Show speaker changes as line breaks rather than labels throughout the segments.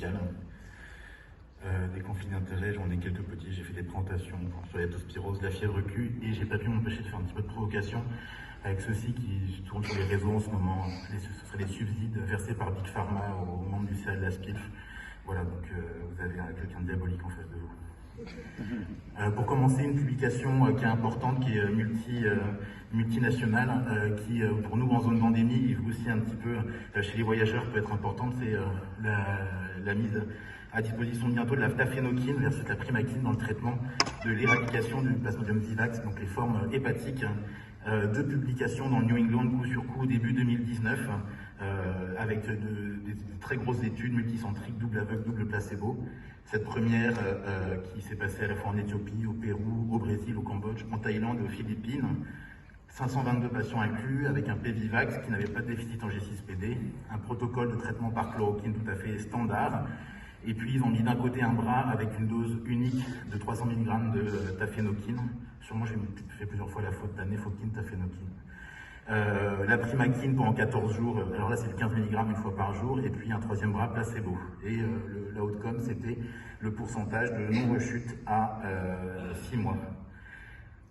médicale. Des conflits d'intérêts, j'en ai quelques petits, j'ai fait des présentations sur la leptospirose, la fièvre Q, et j'ai pas pu m'empêcher de faire un petit peu de provocation avec ceux-ci qui tournent sur les réseaux en ce moment. Ce seraient des subsides versés par Big Pharma aux membres du CA de la SPILF. Voilà, donc vous avez quelqu'un de diabolique en face de vous. Pour commencer, une publication qui est importante, qui est multinationale, qui pour nous en zone d'endémie, et aussi un petit peu chez les voyageurs peut être importante, c'est la mise à disposition bientôt de la tafénoquine versus la primaquine dans le traitement de l'éradication du Plasmodium vivax, donc les formes hépatiques. Deux publications dans le New England coup sur coup début 2019 avec des très grosses études multicentriques, double aveugle, double placebo. Cette première qui s'est passée à la fois en Éthiopie, au Pérou, au Brésil, au Cambodge, en Thaïlande et aux Philippines. 522 patients inclus avec un P-Vivax qui n'avait pas de déficit en G6PD, un protocole de traitement par chloroquine tout à fait standard. Et puis ils ont mis d'un côté un bras avec une dose unique de 300 mg de tafénoquine. Sûrement j'ai fait plusieurs fois la faute d'anéfoquine, tafénoquine. La primaquine pendant 14 jours, alors là c'est le 15 mg une fois par jour, et puis un troisième bras placebo. Et l'outcome c'était le pourcentage de non-rechute à 6 mois.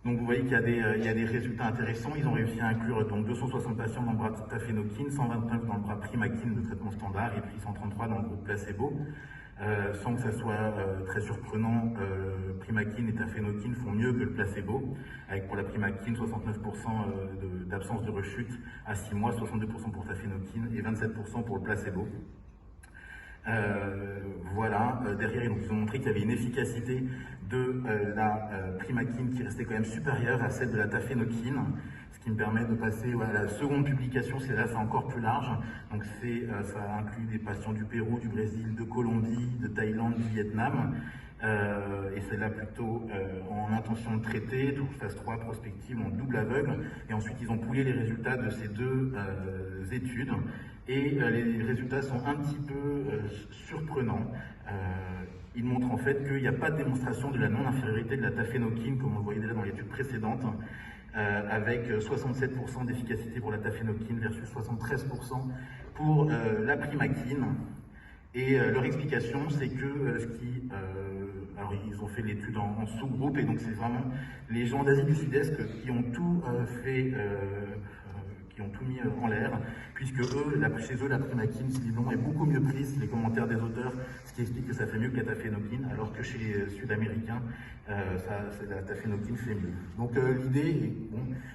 Donc vous voyez qu'il y a des résultats intéressants. Ils ont réussi à inclure donc 260 patients dans le bras de tafénoquine, 129 dans le bras primaquine de traitement standard et puis 133 dans le groupe placebo. Sans que ça soit très surprenant, primaquine et tafénoquine font mieux que le placebo, avec pour la primaquine 69% d'absence de rechute à 6 mois, 62% pour tafénoquine et 27% pour le placebo. Voilà, derrière donc, ils ont montré qu'il y avait une efficacité de la primaquine qui restait quand même supérieure à celle de la tafénoquine, ce qui me permet de passer à la seconde publication, c'est là c'est encore plus large, donc ça inclut des patients du Pérou, du Brésil, de Colombie, de Thaïlande, du Vietnam, et c'est là plutôt en intention de traiter, tout phase 3 prospective en double aveugle, et ensuite ils ont poulé les résultats de ces deux études, et les résultats sont un petit peu surprenants. Ils montrent en fait qu'il n'y a pas de démonstration de la non-infériorité de la tafénoquine, comme on le voyait déjà dans l'étude précédente, avec 67% d'efficacité pour la tafénoquine versus 73% pour la primaquine. Et leur explication, c'est que alors ils ont fait l'étude en sous-groupe, et donc c'est vraiment les gens d'Asie du Sud-Est qui ont tout qui ont tout mis en l'air, puisque chez eux, la primaquine, visiblement, est beaucoup mieux prise, les commentaires des auteurs, ce qui explique que ça fait mieux que la tafénoquine, alors que chez les Sud-Américains, la tafénoquine fait mieux. Donc l'idée,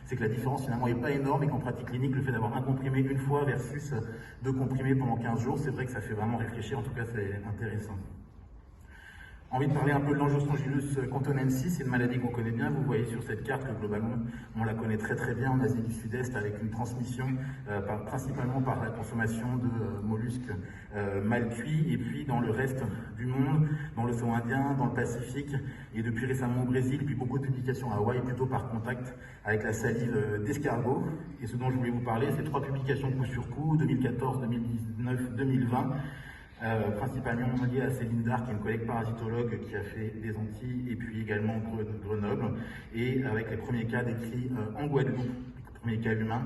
c'est que la différence finalement n'est pas énorme, et qu'en pratique clinique, le fait d'avoir un comprimé une fois versus 2 comprimés pendant 15 jours, c'est vrai que ça fait vraiment réfléchir, en tout cas c'est intéressant. Envie de parler un peu de l'angiostronchylus contonensis, c'est une maladie qu'on connaît bien. Vous voyez sur cette carte que globalement on la connaît très très bien en Asie du Sud-Est, avec une transmission principalement par la consommation de mollusques mal cuits, et puis dans le reste du monde, dans l'océan Indien, dans le Pacifique, et depuis récemment au Brésil, puis beaucoup de publications à Hawaï, plutôt par contact avec la salive d'escargot. Et ce dont je voulais vous parler, c'est 3 publications coup sur coup, 2014, 2019, 2020. Principalement lié à Céline Dard, qui est une collègue parasitologue qui a fait des Antilles et puis également Grenoble, et avec les premiers cas décrits en Guadeloupe, les premiers cas humains,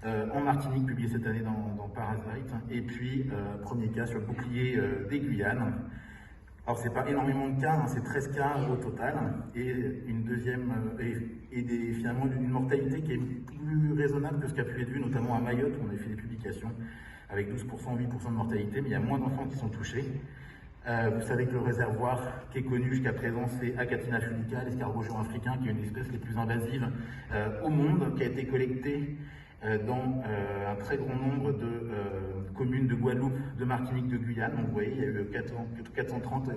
en Martinique publié cette année dans Parasite, et puis premier cas sur le bouclier des Guyanes. Alors c'est pas énormément de cas, c'est 13 cas au total, et une deuxième finalement une mortalité qui est plus raisonnable que ce qui a pu être vu notamment à Mayotte, où on a fait des publications avec 12%, 8% de mortalité, mais il y a moins d'enfants qui sont touchés. Vous savez que le réservoir qui est connu jusqu'à présent, c'est Achatina fulica, l'escargot géant africain, qui est une des espèces les plus invasives au monde, qui a été collectée dans un très grand nombre de communes de Guadeloupe, de Martinique, de Guyane. Donc vous voyez, il y a eu 430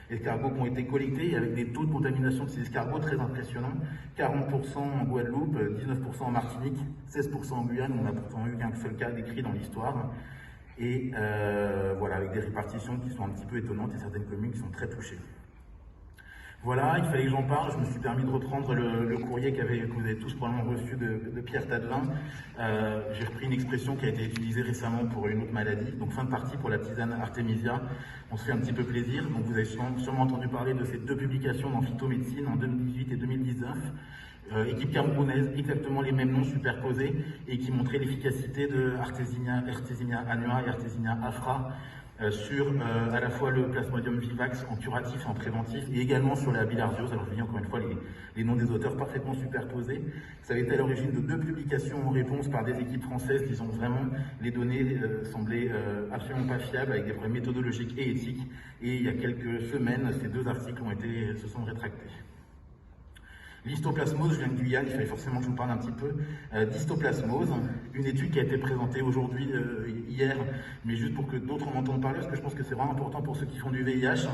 escargots qui ont été collectés, avec des taux de contamination de ces escargots très impressionnants. 40% en Guadeloupe, 19% en Martinique, 16% en Guyane, où on n'a pourtant eu qu'un seul cas décrit dans l'histoire. Et voilà, avec des répartitions qui sont un petit peu étonnantes, et certaines communes qui sont très touchées. Voilà, il fallait que j'en parle. Je me suis permis de reprendre le courrier que vous avez tous probablement reçu de Pierre Tadelin. J'ai repris une expression qui a été utilisée récemment pour une autre maladie. Donc fin de partie pour la tisane Artemisia. On se fait un petit peu plaisir. Donc vous avez sûrement entendu parler de ces 2 publications dans Phytomédecine en 2018 et 2019. Équipe camerounaise, exactement les mêmes noms superposés, et qui montraient l'efficacité de Artésinia annua et Artésinia afra sur à la fois le Plasmodium vivax en curatif et en préventif, et également sur la bilharziose. Alors je dis encore une fois les noms des auteurs parfaitement superposés. Ça avait été à l'origine de 2 publications en réponse par des équipes françaises disant vraiment les données semblaient absolument pas fiables, avec des problèmes méthodologiques et éthiques. Et il y a quelques semaines, ces 2 articles se sont rétractés. L'histoplasmose, je viens de Guyane, il fallait forcément que je vous parle un petit peu d'histoplasmose, une étude qui a été présentée aujourd'hui, hier, mais juste pour que d'autres en entendent parler, parce que je pense que c'est vraiment important pour ceux qui font du VIH,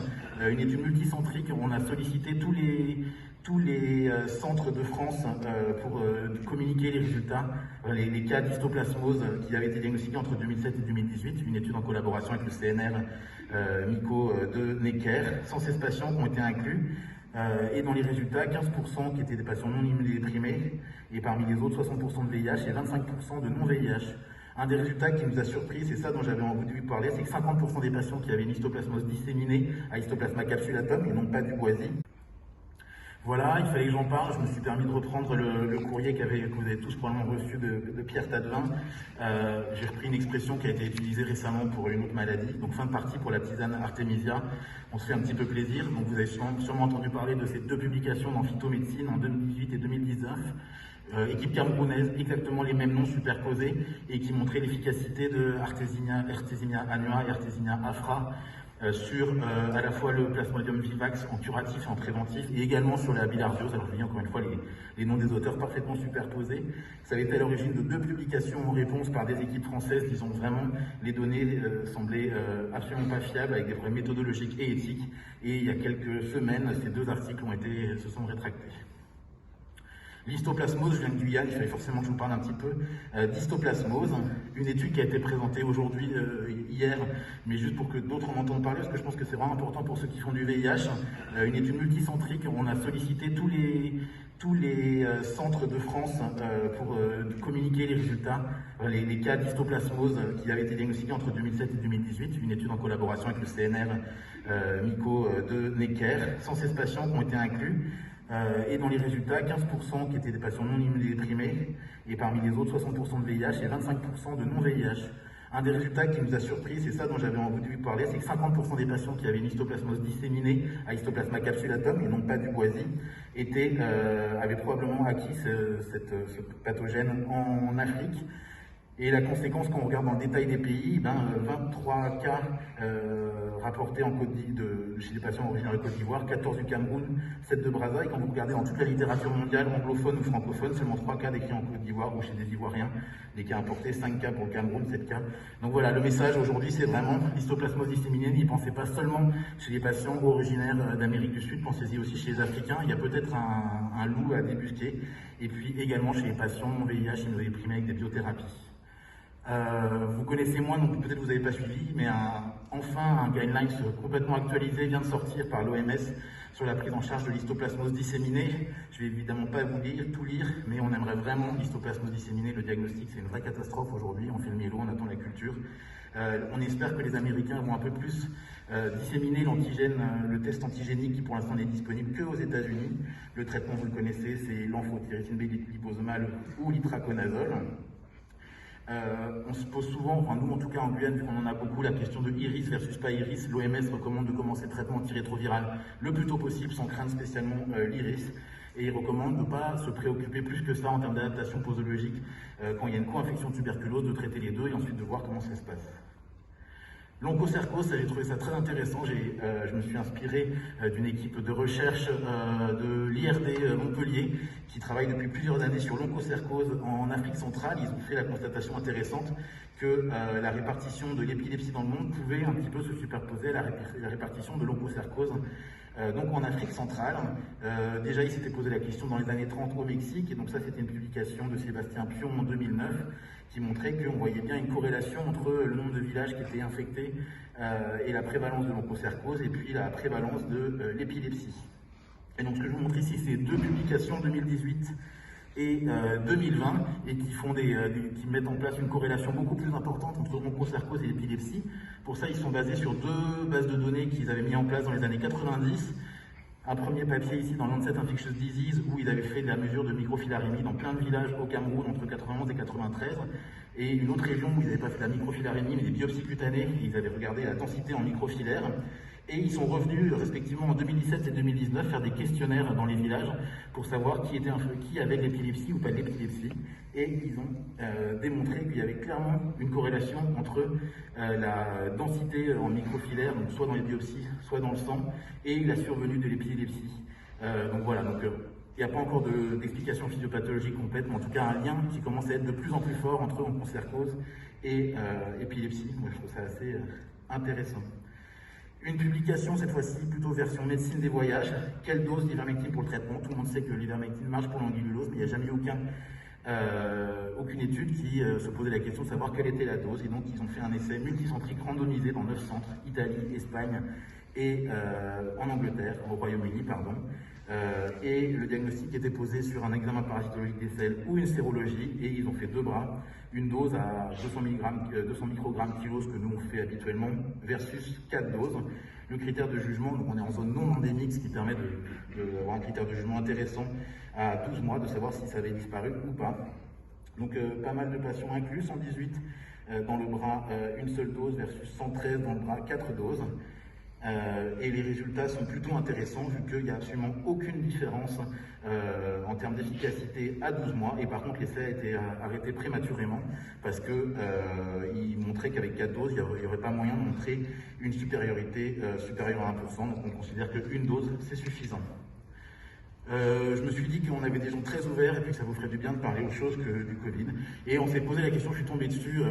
une étude multicentrique. On a sollicité tous les centres de France pour communiquer les résultats, les cas d'histoplasmose qui avaient été diagnostiqués entre 2007 et 2018, une étude en collaboration avec le CNR MICO de Necker. 116 patients ont été inclus. Et dans les résultats, 15% qui étaient des patients non immunodéprimés, et parmi les autres, 60% de VIH et 25% de non-VIH. Un des résultats qui nous a surpris, c'est ça dont j'avais envie de vous parler, c'est que 50% des patients qui avaient une histoplasmose disséminée à Histoplasma capsulatum et non pas du Boisie. Voilà, il fallait que j'en parle. Je me suis permis de reprendre le courrier que vous avez tous probablement reçu de Pierre Tadevin. J'ai repris une expression qui a été utilisée récemment pour une autre maladie. Donc fin de partie pour la tisane Artemisia. On se fait un petit peu plaisir. Donc vous avez sûrement entendu parler de ces 2 publications dans Phytomédecine en 2018 et 2019. Équipe camerounaise, exactement les mêmes noms superposés, et qui montraient l'efficacité de Artésinia annua et Artésinia afra sur à la fois le Plasmodium vivax en curatif et en préventif, et également sur la bilharziose. Alors je dis encore une fois les noms des auteurs parfaitement superposés. Ça avait été à l'origine de 2 publications en réponse par des équipes françaises disant vraiment les données semblaient absolument pas fiables, avec des problèmes méthodologiques et éthiques. Et il y a quelques semaines, ces 2 articles se sont rétractés. L'histoplasmose, je viens de Guyane, il fallait forcément que je vous parle un petit peu d'histoplasmose, une étude qui a été présentée aujourd'hui, hier, mais juste pour que d'autres en entendent parler, parce que je pense que c'est vraiment important pour ceux qui font du VIH, une étude multicentrique. On a sollicité tous les centres de France pour communiquer les résultats, les cas d'histoplasmose qui avaient été diagnostiqués entre 2007 et 2018, une étude en collaboration avec le CNR MICO de Necker. 116 patients ont été inclus. Et dans les résultats, 15% qui étaient des patients non immunodéprimés, et parmi les autres, 60% de VIH et 25% de non-VIH. Un des résultats qui nous a surpris, c'est ça dont j'avais envie de vous parler, c'est que 50% des patients qui avaient une histoplasmose disséminée à Histoplasma capsulatum et non pas du Boisie avaient probablement acquis ce pathogène en Afrique. Et la conséquence, quand on regarde dans le détail des pays, 23 cas rapportés chez des patients originaires de Côte d'Ivoire, 14 du Cameroun, 7 de Brazza. Et quand vous regardez dans toute la littérature mondiale, anglophone ou francophone, seulement 3 cas décrits en Côte d'Ivoire ou chez des Ivoiriens, des cas importés, 5 cas pour le Cameroun, 7 cas. Donc voilà, le message aujourd'hui, c'est vraiment l'histoplasmose disséminée. N'y pensez pas seulement chez les patients originaires d'Amérique du Sud, pensez-y aussi chez les Africains. Il y a peut-être un loup à débusquer. Et puis également chez les patients VIH immunodéprimés avec des biothérapies. Vous connaissez moins, donc peut-être vous n'avez pas suivi, mais enfin un guideline complètement actualisé vient de sortir par l'OMS sur la prise en charge de l'histoplasmose disséminée. Je ne vais évidemment pas tout lire, mais on aimerait vraiment l'histoplasmose disséminée. Le diagnostic, c'est une vraie catastrophe aujourd'hui. On fait le mélo, on attend la culture. On espère que les Américains vont un peu plus disséminer l'antigène, le test antigénique qui pour l'instant n'est disponible qu'aux États-Unis. Le traitement, vous le connaissez, c'est l'amphotyrosine B liposomale ou l'itraconazole. On se pose souvent, enfin nous en tout cas en Guyane, vu qu'on en a beaucoup, la question de iris versus pas iris. L'OMS recommande de commencer le traitement antirétroviral le plus tôt possible, sans craindre spécialement l'iris. Et il recommande de ne pas se préoccuper plus que ça en termes d'adaptation posologique quand il y a une co-infection de tuberculose, de traiter les 2 et ensuite de voir comment ça se passe. L'onchocercose, j'ai trouvé ça très intéressant. Je me suis inspiré d'une équipe de recherche de l'IRD Montpellier qui travaille depuis plusieurs années sur l'onchocercose en Afrique centrale. Ils ont fait la constatation intéressante que la répartition de l'épilepsie dans le monde pouvait un petit peu se superposer à la répartition de l'onchocercose. Donc en Afrique centrale, déjà il s'était posé la question dans les années 30 au Mexique, et donc ça c'était une publication de Sébastien Pion en 2009 qui montrait qu'on voyait bien une corrélation entre le nombre de villages qui étaient infectés et la prévalence de l'onchocercose et puis la prévalence de l'épilepsie. Et donc ce que je vous montre ici, c'est 2 publications 2018 et 2020 et qui mettent en place une corrélation beaucoup plus importante entre l'onchocercose et l'épilepsie. Pour ça, ils sont basés sur 2 bases de données qu'ils avaient mis en place dans les années 90. un premier papier ici dans Lancet Infectious Disease où ils avaient fait de la mesure de microfilarémie dans plein de villages au Cameroun entre 91 et 93, et une autre région où ils n'avaient pas fait de la microfilarémie mais des biopsies cutanées, et ils avaient regardé la densité en microfilaires. Et ils sont revenus respectivement en 2017 et 2019 faire des questionnaires dans les villages pour savoir qui avait l'épilepsie ou pas l'épilepsie. Et ils ont démontré qu'il y avait clairement une corrélation entre la densité en microfilaires, donc soit dans les biopsies, soit dans le sang, et la survenue de l'épilepsie. Donc voilà, il n'y a pas encore d'explication physiopathologique complète, mais en tout cas un lien qui commence à être de plus en plus fort entre onchocercose et épilepsie. Moi je trouve ça assez intéressant. Une publication, cette fois-ci, plutôt version médecine des voyages. Quelle dose d'ivermectine pour le traitement? Tout le monde sait que l'ivermectine marche pour l'anguillulose, mais il n'y a jamais eu aucune étude qui se posait la question de savoir quelle était la dose. Et donc, ils ont fait un essai multicentrique randomisé dans 9 centres, Italie, Espagne et en Angleterre, au Royaume-Uni, pardon. Et le diagnostic était posé sur un examen parasitologique des selles ou une sérologie, et ils ont fait 2 bras, une dose à 200 microgrammes kilo, ce que nous on fait habituellement, versus 4 doses. Le critère de jugement, donc on est en zone non endémique, ce qui permet d'avoir un critère de jugement intéressant à 12 mois, de savoir si ça avait disparu ou pas. Donc pas mal de patients inclus, 118 dans le bras, une seule dose versus 113 dans le bras, 4 doses. Et les résultats sont plutôt intéressants vu qu'il n'y a absolument aucune différence en termes d'efficacité à 12 mois, et par contre l'essai a été arrêté prématurément parce qu'il montrait qu'avec 4 doses il n'y aurait pas moyen de montrer une supériorité supérieure à 1%, donc on considère qu'une dose c'est suffisant. Je me suis dit qu'on avait des gens très ouverts et puis que ça vous ferait du bien de parler autre chose que du Covid. Et on s'est posé la question, je suis tombé dessus,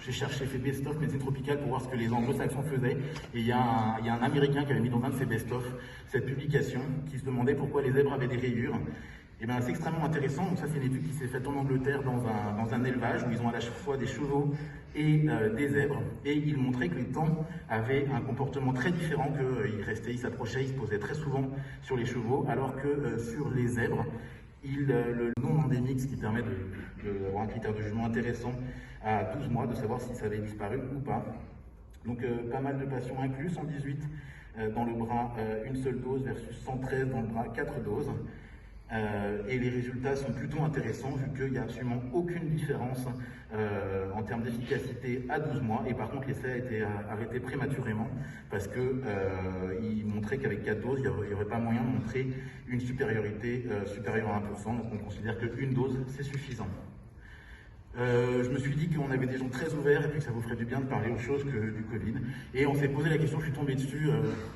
j'ai fait best-of médecine tropicale pour voir ce que les anglo-saxons faisaient. Et il y a un Américain qui avait mis dans un de ses best-of cette publication qui se demandait pourquoi les zèbres avaient des rayures. Et bien c'est extrêmement intéressant. Donc ça c'est une étude qui s'est faite en Angleterre dans un élevage où ils ont à la fois des chevaux et des zèbres, et ils montraient que les tans avaient un comportement très différent, qu'ils s'approchaient, ils se posaient très souvent sur les chevaux, alors que sur les zèbres, le non endémique, ce qui permet d'avoir un critère de jugement intéressant à 12 mois, de savoir si ça avait disparu ou pas. Donc pas mal de patients inclus, 118 dans le bras, une seule dose versus 113 dans le bras, 4 doses. Et les résultats sont plutôt intéressants vu qu'il n'y a absolument aucune différence en termes d'efficacité à 12 mois, et par contre l'essai a été arrêté prématurément parce qu'il montrait qu'avec 4 doses il n'y aurait pas moyen de montrer une supériorité supérieure à 1%, donc on considère qu'une dose c'est suffisant. Je me suis dit qu'on avait des gens très ouverts et puis que ça vous ferait du bien de parler autre chose que du Covid. Et on s'est posé la question, je suis tombé dessus,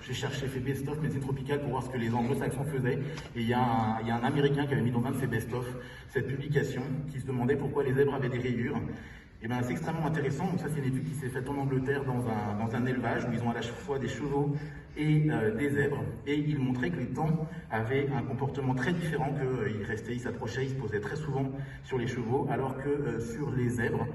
j'ai fait best-of médecine tropicale pour voir ce que les anglo-saxons faisaient. Et il y a un Américain qui avait mis dans un de ses best-of cette publication qui se demandait pourquoi les zèbres avaient des rayures. Et bien c'est extrêmement intéressant. Donc ça c'est une étude qui s'est faite en Angleterre dans un élevage où ils ont à la fois des chevaux et des zèbres, et ils montraient que les tans avaient un comportement très différent, qu'ils s'approchaient, ils se posaient très souvent sur les chevaux, alors que sur les zèbres,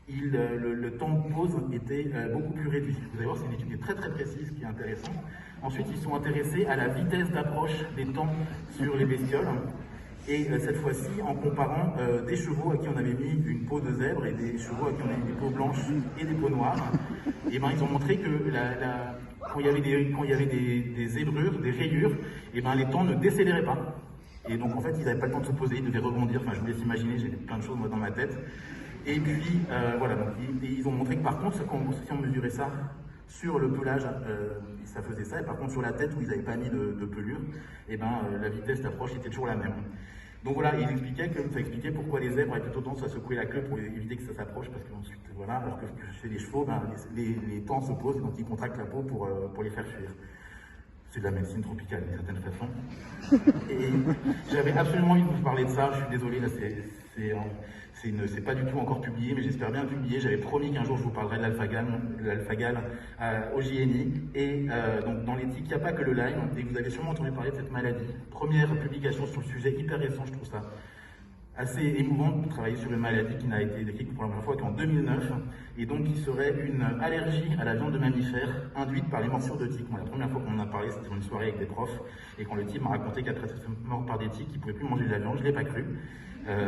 le temps de pause était beaucoup plus réduit. Vous allez voir, c'est une étude qui est très très précise, qui est intéressante. Ensuite, ils sont intéressés à la vitesse d'approche des tans sur les bestioles. Et cette fois-ci, en comparant des chevaux à qui on avait mis une peau de zèbre et des chevaux à qui on avait mis des peaux blanches et des peaux noires, et ben ils ont montré que quand il y avait des zébrures, des rayures, et ben les temps ne décéléraient pas. Et donc en fait, ils n'avaient pas le temps de se poser, ils devaient rebondir. Enfin, je vous laisse imaginer, j'ai plein de choses moi dans ma tête. Et puis voilà, donc ils ont montré que par contre, si on mesurait ça sur le pelage, ça faisait ça, et par contre sur la tête où ils n'avaient pas mis de pelure, et ben la vitesse d'approche était toujours la même. Donc voilà, ça expliquait pourquoi les zèbres avaient plutôt tendance à secouer la queue pour éviter que ça s'approche, parce qu'ensuite, voilà, alors que chez les chevaux, ben, les tans se posent et donc ils contractent la peau pour les faire fuir. C'est de la médecine tropicale d'une certaine façon. Et j'avais absolument envie de vous parler de ça, je suis désolé, là c'est pas du tout encore publié, mais j'espère bien publier. J'avais promis qu'un jour je vous parlerai de l'alpha-gal au JNI. Et donc dans l'éthique, il n'y a pas que le Lyme, et vous avez sûrement entendu parler de cette maladie. Première publication sur le sujet, hyper récent, je trouve ça assez émouvant de travailler sur une maladie qui n'a été décrite pour la première fois qu'en 2009, et donc qui serait une allergie à la viande de mammifères induite par les morsures de tiques. Moi, la première fois qu'on en a parlé, c'était dans une soirée avec des profs, et quand le type m'a raconté qu'après être mort par des tiques, il ne pouvait plus manger de la viande, je ne l'ai pas cru.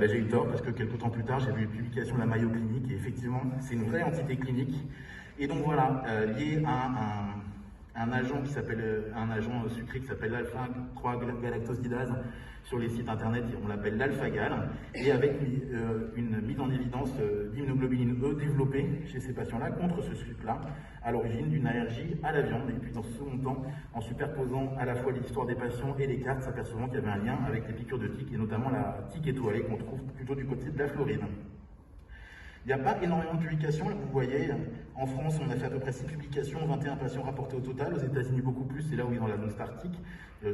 J'ai eu tort parce que quelques temps plus tard, j'ai vu une publication de la Mayo Clinique, et effectivement, c'est une vraie entité clinique. Et donc voilà, liée à un agent sucré qui s'appelle l'alpha-3-galactosidase sur les sites internet, on l'appelle l'alpha-gal, et avec une mise en évidence d'immunoglobuline E développée chez ces patients-là contre ce sucre-là, à l'origine d'une allergie à la viande. Et puis dans ce second temps, en superposant à la fois l'histoire des patients et les cartes, s'apercevant qu'il y avait un lien avec les piqûres de tiques, et notamment la tique étoilée qu'on trouve plutôt du côté de la Floride. Il n'y a pas énormément de publications, là, vous voyez, en France on a fait à peu près 6 publications, 21 patients rapportés au total, aux États-Unis beaucoup plus, c'est là où ils ont la zone startique,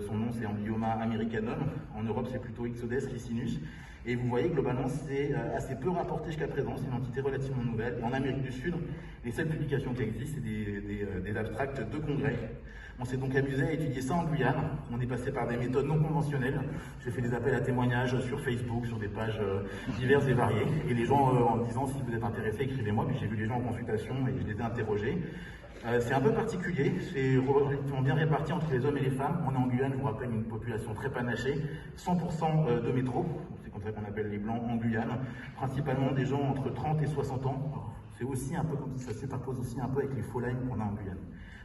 son nom c'est Amblyoma americanum, en Europe c'est plutôt Ixodes ricinus, et vous voyez globalement c'est assez peu rapporté jusqu'à présent, c'est une entité relativement nouvelle, et en Amérique du Sud, les seules publications qui existent c'est des abstracts de congrès. On s'est donc amusé à étudier ça en Guyane. On est passé par des méthodes non conventionnelles. J'ai fait des appels à témoignages sur Facebook, sur des pages diverses et variées. Et les gens, en me disant si vous êtes intéressés, écrivez-moi. Puis j'ai vu les gens en consultation et je les ai interrogés. C'est un peu particulier, c'est relativement bien réparti entre les hommes et les femmes. On est en Guyane, je vous rappelle, une population très panachée. 100% de métro, c'est comme ça qu'on appelle les blancs en Guyane. Principalement des gens entre 30 et 60 ans. C'est aussi un peu comme ça s'éparpose aussi un peu avec les faux-lymes qu'on a en Guyane.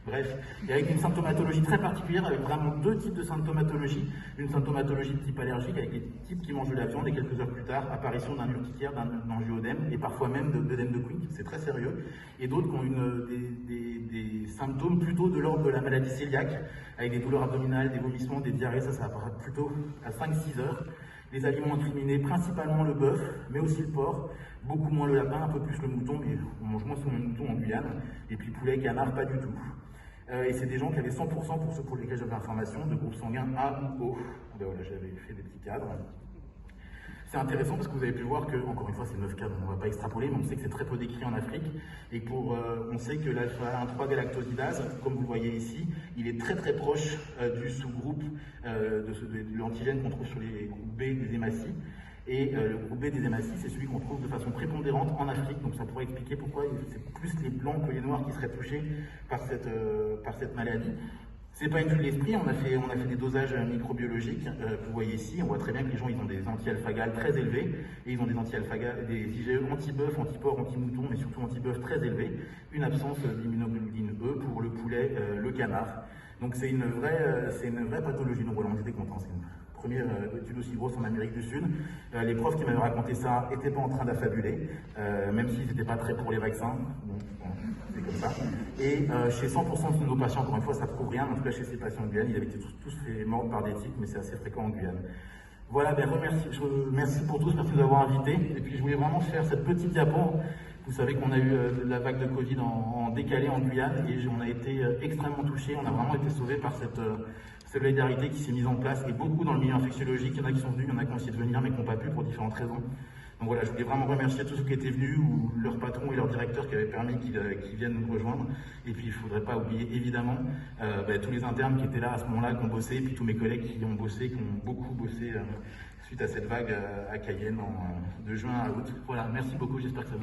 Bref, et avec une symptomatologie très particulière, avec vraiment 2 types de symptomatologie. Une symptomatologie de type allergique, avec les types qui mangent de la viande, et quelques heures plus tard, apparition d'un urticaire, d'un angioëdème, et parfois même d'œdème de Quick, c'est très sérieux. Et d'autres qui ont des symptômes plutôt de l'ordre de la maladie cœliaque, avec des douleurs abdominales, des vomissements, des diarrhées, ça apparaît plutôt à 5-6 heures. Les aliments incriminés, principalement le bœuf, mais aussi le porc, beaucoup moins le lapin, un peu plus le mouton, mais on mange moins souvent le mouton en Guyane, et puis poulet, canard, pas du tout. Et c'est des gens qui avaient 100%, pour ceux pour lesquels j'avais l'information, de groupe sanguin A ou O. Ben voilà, j'avais fait des petits cadres. C'est intéressant parce que vous avez pu voir que, encore une fois, c'est 9 cas, donc on ne va pas extrapoler, mais on sait que c'est très peu décrit en Afrique. Et on sait que l'alpha-1,3-galactosidase, comme vous le voyez ici, il est très très proche du sous-groupe de l'antigène qu'on trouve sur les groupes B des hématies. Et le groupe B des hématies, c'est celui qu'on trouve de façon prépondérante en Afrique. Donc ça pourrait expliquer pourquoi c'est plus les blancs que les noirs qui seraient touchés par cette maladie. C'est pas une vue de l'esprit, on a fait des dosages microbiologiques. Vous voyez ici, on voit très bien que les gens ils ont des anti-alpha-gal très élevés, et ils ont des anti-alpha-gal, des IgE anti-bœuf, anti-porc, anti-mouton, mais surtout anti-bœuf très élevés. Une absence d'immunoglobuline E pour le poulet, le canard. Donc c'est une vraie pathologie. Donc voilà, on était contents. Première étude aussi grosse en Amérique du Sud. Les profs qui m'avaient raconté ça n'étaient pas en train d'affabuler, même s'ils n'étaient pas très pour les vaccins. Bon, c'est comme ça. Et chez 100% de nos patients, encore une fois, ça ne prouve rien. En tout cas, chez ces patients en Guyane, ils avaient été tous fait morts par des tiques, mais c'est assez fréquent en Guyane. Voilà, merci pour tous, merci de nous avoir invités. Et puis je voulais vraiment faire cette petite diapo. Vous savez qu'on a eu la vague de Covid en décalé en Guyane, et on a été extrêmement touchés. On a vraiment été sauvés par cette solidarité qui s'est mise en place, et beaucoup dans le milieu infectiologique. Il y en a qui sont venus, il y en a qui ont essayé de venir mais qui n'ont pas pu pour différentes raisons. Donc voilà, je voulais vraiment remercier tous ceux qui étaient venus, ou leurs patrons et leurs directeurs qui avaient permis qu'ils viennent nous rejoindre. Et puis il ne faudrait pas oublier évidemment tous les internes qui étaient là à ce moment-là, qui ont bossé, et puis tous mes collègues qui ont bossé, qui ont beaucoup bossé suite à cette vague à Cayenne de juin à août. Voilà, merci beaucoup, j'espère que ça vous